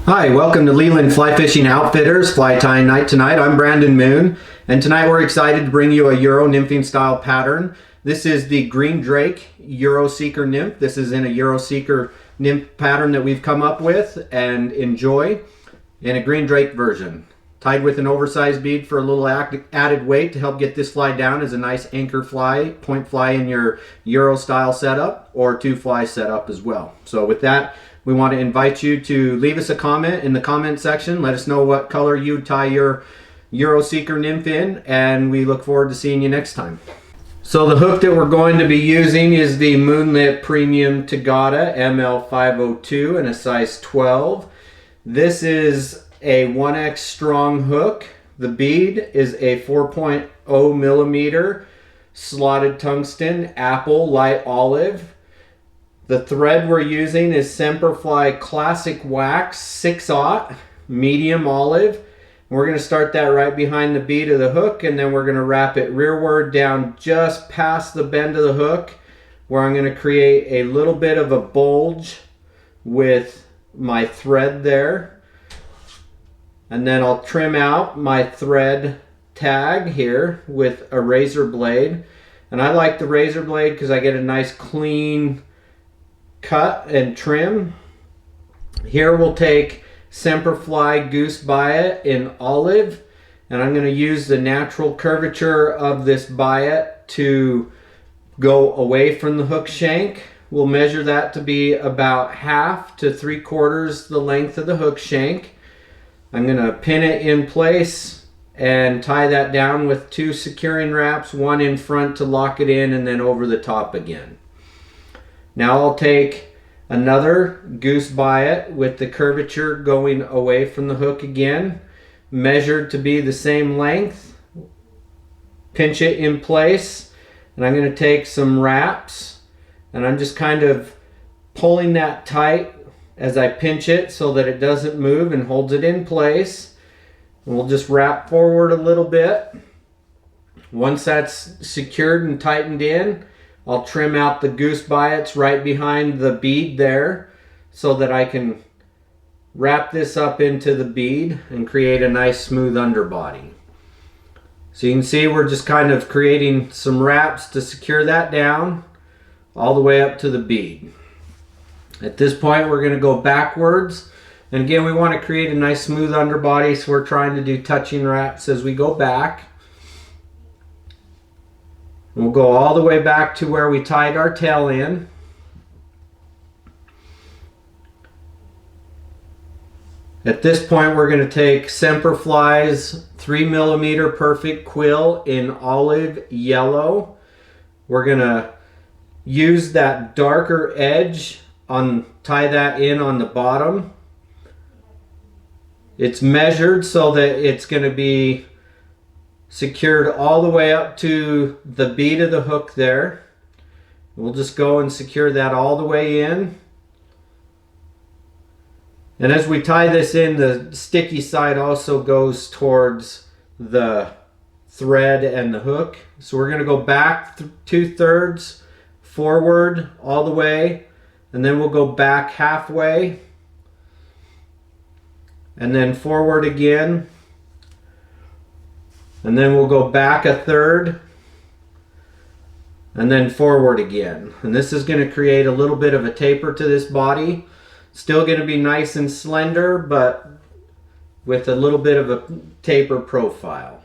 Hi, welcome to Leland Fly Fishing Outfitters, Fly Tying Night tonight. I'm Brandon Moon, and tonight we're excited to bring you a Euro nymphing style pattern. This is the Green Drake Euro Seeker nymph. This is in a Euro Seeker nymph pattern that we've come up with and enjoy in a Green Drake version. Tied with an oversized bead for a little added weight to help get this fly down as a nice anchor fly, point fly in your Euro style setup or two fly setup as well. So with that, we want to invite you to leave us a comment in the comment section. Let us know what color you tie your Euro Seeker nymph in, and we look forward to seeing you next time. So the hook that we're going to be using is the Moonlit Premium Tagata ML502 in a size 12. This is a 1X strong hook. The bead is a 4.0 millimeter slotted tungsten apple light olive. The thread we're using is SemperFly Classic Wax 6/0 medium olive. We're going to start that right behind the bead of the hook, and then we're going to wrap it rearward down just past the bend of the hook, where I'm going to create a little bit of a bulge with my thread there. And then I'll trim out my thread tag here with a razor blade. And I like the razor blade because I get a nice clean cut and trim. Here we'll take SemperFly Goose Biot in olive, and I'm going to use the natural curvature of this Biot to go away from the hook shank. We'll measure that to be about 1/2 to 3/4 the length of the hook shank. I'm going to pin it in place and tie that down with 2 securing wraps, one in front to lock it in and then over the top again. Now I'll take another Goose Biot with the curvature going away from the hook again, measured to be the same length. Pinch it in place, and I'm going to take some wraps, and I'm just kind of pulling that tight as I pinch it so that it doesn't move and holds it in place. And we'll just wrap forward a little bit. Once that's secured and tightened in, I'll trim out the Goose Biots right behind the bead there so that I can wrap this up into the bead and create a nice smooth underbody. So you can see we're just kind of creating some wraps to secure that down all the way up to the bead. At this point we're going to go backwards, and again we want to create a nice smooth underbody, so we're trying to do touching wraps as we go back. We'll go all the way back to where we tied our tail in. At this point we're going to take SemperFly's 3mm Perfect Quill in olive yellow. We're going to use that darker edge tie that in on the bottom. It's measured so that it's going to be secured all the way up to the bead of the hook there. We'll just go and secure that all the way in. And as we tie this in, the sticky side also goes towards the thread and the hook. So we're going to go back 2/3 forward all the way, and then we'll go back halfway, and then forward again. And then we'll go back 1/3 and then forward again. And this is going to create a little bit of a taper to this body. Still going to be nice and slender, but with a little bit of a taper profile.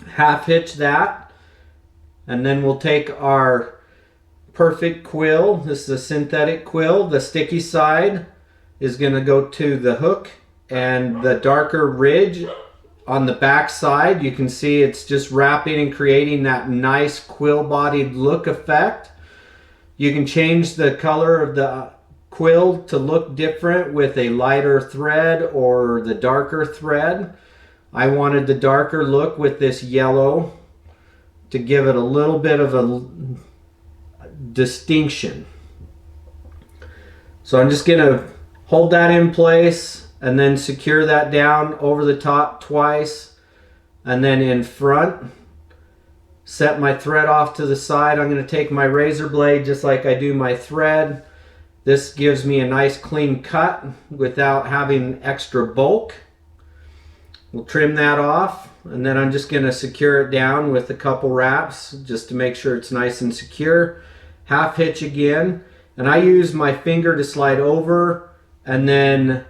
Half hitch that, and then we'll take our Perfect Quill. This is a synthetic quill. The sticky side is going to go to the hook, and the darker ridge on the back side, you can see it's just wrapping and creating that nice quill-bodied look effect. You can change the color of the quill to look different with a lighter thread or the darker thread. I wanted the darker look with this yellow to give it a little bit of a distinction. So I'm just going to hold that in place and then secure that down over the top twice, and then in front set my thread off to the side. I'm going to take my razor blade just like I do my thread This gives me a nice clean cut without having extra bulk. We'll trim that off, and then I'm just going to secure it down with a couple wraps just to make sure it's nice and secure. Half hitch again, and I use my finger to slide over and then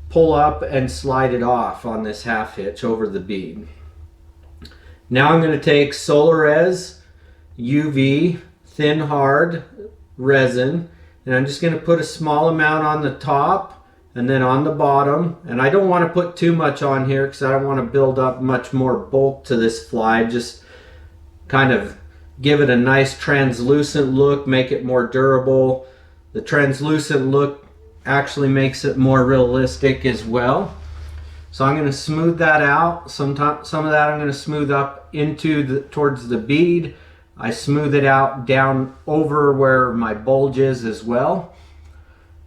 pull up and slide it off on this half hitch over the bead. Now I'm going to take Solarez UV thin hard resin, and I'm just going to put a small amount on the top and then on the bottom. And I don't want to put too much on here because I don't want to build up much more bulk to this fly. Just kind of give it a nice translucent look, make it more durable. The translucent look actually makes it more realistic as well. So I'm going to smooth that out. Some of that I'm going to smooth up towards the bead. I smooth it out down over where my bulge is as well.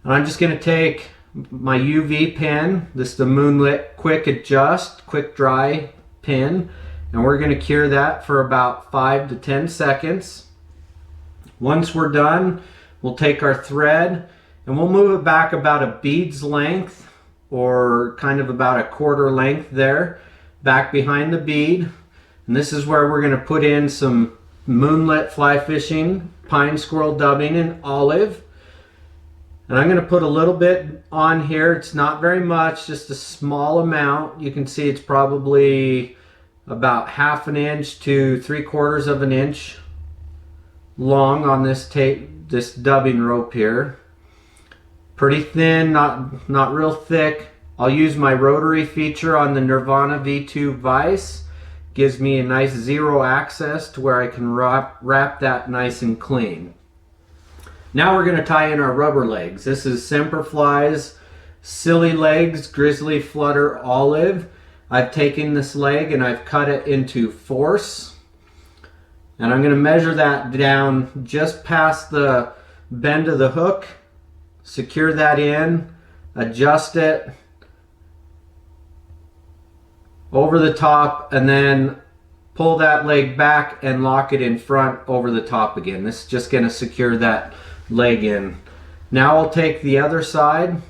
And I'm just going to take my UV pin. This is the Moonlit quick adjust, quick dry pin. And we're going to cure that for about 5 to 10 seconds. Once we're done, we'll take our thread and we'll move it back about a bead's length, or kind of about a quarter length there, back behind the bead. And this is where we're going to put in some Moonlit Fly Fishing Pine Squirrel dubbing in olive. And I'm going to put a little bit on here. It's not very much, just a small amount. You can see it's probably about 1/2 inch to 3/4 of an inch long on this dubbing rope here. Pretty thin, not real thick. I'll use my rotary feature on the Nirvana V2 vise. Gives me a nice zero access to where I can wrap that nice and clean. Now we're going to tie in our rubber legs. This is SemperFly's Silly Legs Grizzly Flutter Olive. I've taken this leg and I've cut it into force. And I'm going to measure that down just past the bend of the hook. Secure that in, adjust it over the top, and then pull that leg back and lock it in front over the top again. This is just going to secure that leg in. Now I'll take the other side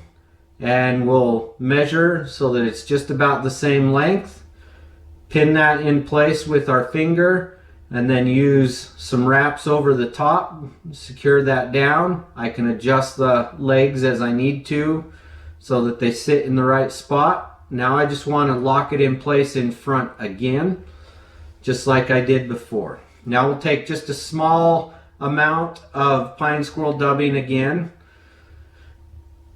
and we'll measure so that it's just about the same length. Pin that in place with our finger and then use some wraps over the top. Secure that down. I can adjust the legs as I need to so that they sit in the right spot. Now I just want to lock it in place in front again, just like I did before. Now we'll take just a small amount of pine squirrel dubbing again.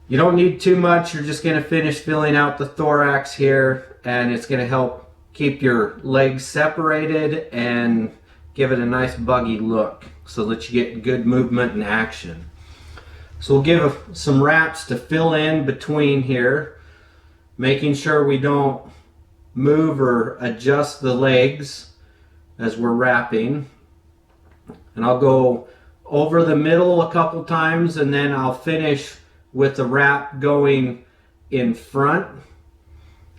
You don't need too much. You're just going to finish filling out the thorax here, and it's going to help keep your legs separated and give it a nice buggy look so that you get good movement and action. So we'll give some wraps to fill in between here, making sure we don't move or adjust the legs as we're wrapping. And I'll go over the middle a couple times, and then I'll finish with the wrap going in front,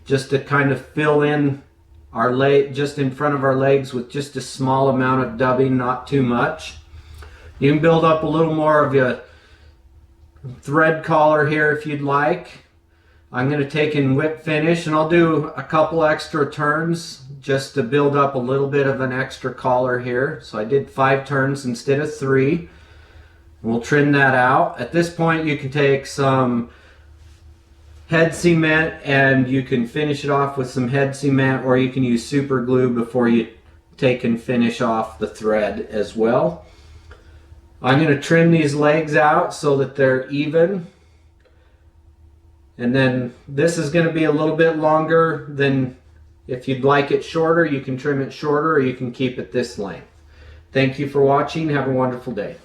just to kind of fill in our leg, just in front of our legs with just a small amount of dubbing, not too much. You can build up a little more of a thread collar here if you'd like. I'm going to take and whip finish, and I'll do a couple extra turns just to build up a little bit of an extra collar here. So I did 5 turns instead of 3. We'll trim that out. At this point you can take some head cement and you can finish it off with some head cement, or you can use super glue before you take and finish off the thread as well. I'm going to trim these legs out so that they're even. And then this is going to be a little bit longer than, if you'd like it shorter, you can trim it shorter, or you can keep it this length. Thank you for watching. Have a wonderful day.